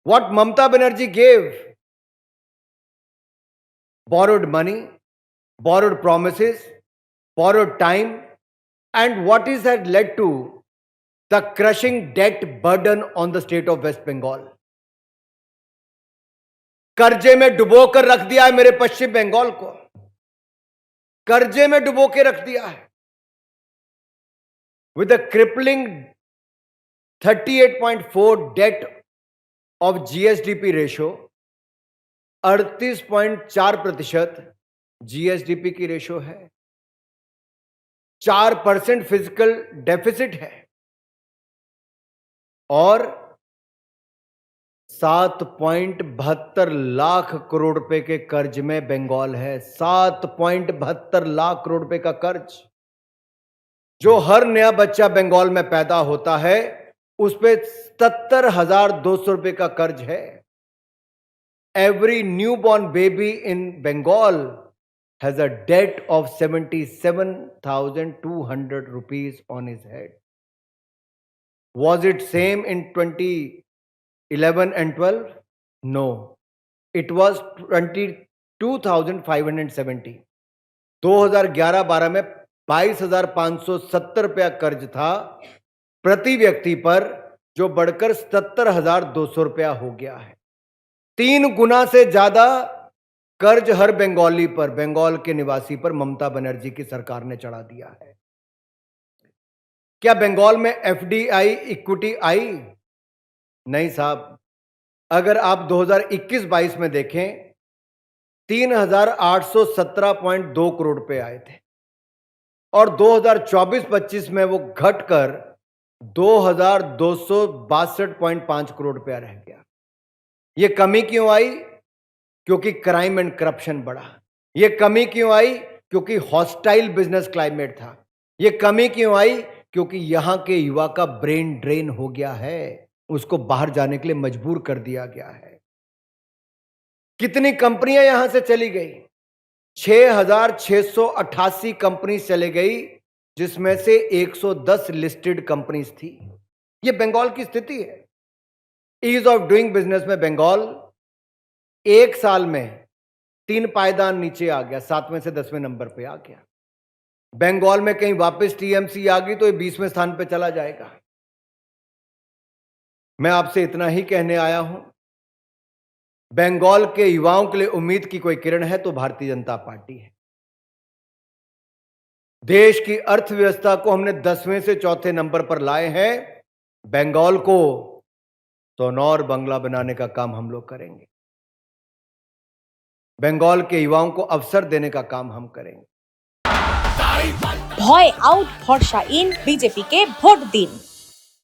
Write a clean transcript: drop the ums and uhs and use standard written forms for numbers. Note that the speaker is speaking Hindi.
What Mamata Banerjee gave, borrowed money, borrowed promises, borrowed time, and what is that led to the crushing debt burden on the state of West Bengal. कर्जे में डुबो कर रख दिया है मेरे पश्चिम बंगाल को, कर्जे में डुबो के रख दिया है. With a crippling 38.4 debt of GSDP ratio, 38.4% GSDP की रेशो है, 4% फिजिकल डेफिसिट है और 7.72 लाख करोड़ रुपए के कर्ज में बंगाल है. 7.72 लाख करोड़ रुपए का कर्ज, जो हर नया बच्चा बंगाल में पैदा होता है उस पे 77,200 रुपए का कर्ज है. Every newborn baby in Bengal has a debt of 77,200 rupees on his head. Was it same in 2011 and 12? No. It was 22,570. 2011-12 में 22,570 रुपया कर्ज था प्रति व्यक्ति पर, जो बढ़कर 77,200 रुपया हो गया है. 3 गुना से ज्यादा कर्ज हर बंगाली पर, बंगाल के निवासी पर ममता बनर्जी की सरकार ने चढ़ा दिया है. क्या बंगाल में एफडीआई इक्विटी आई? नहीं साहब. अगर आप 2021-22 में देखें 3,817.2 करोड़ रुपए आए थे और 2024-25 में वो घटकर 2,262.5 करोड़ रुपया रह गया. ये कमी क्यों आई? क्योंकि क्राइम एंड करप्शन बढ़ा. ये कमी क्यों आई? क्योंकि हॉस्टाइल बिजनेस क्लाइमेट था. ये कमी क्यों आई? क्योंकि यहां के युवा का ब्रेन ड्रेन हो गया है, उसको बाहर जाने के लिए मजबूर कर दिया गया है. कितनी कंपनियां यहां से चली गई? 6,688 कंपनी चले गई, जिसमें से 110 लिस्टेड कंपनीज थी. ये बंगाल की स्थिति है. ईज ऑफ डूइंग बिजनेस में बंगाल एक साल में 3 पायदान नीचे आ गया, 7वें से 10वें नंबर पे आ गया. बंगाल में कहीं वापस टीएमसी आ गई तो ये 20वें स्थान पे चला जाएगा. मैं आपसे इतना ही कहने आया हूं, बंगाल के युवाओं के लिए उम्मीद की कोई किरण है तो भारतीय जनता पार्टी है. देश की अर्थव्यवस्था को हमने 10वें से 4थे नंबर पर लाए हैं. बंगाल को सोनौर बंगला बनाने का काम हम लोग करेंगे. बंगाल के युवाओं को अवसर देने का काम हम करेंगे. ভয় আউট, ভরসা ইন, বিজেপিকে ভোট দিন।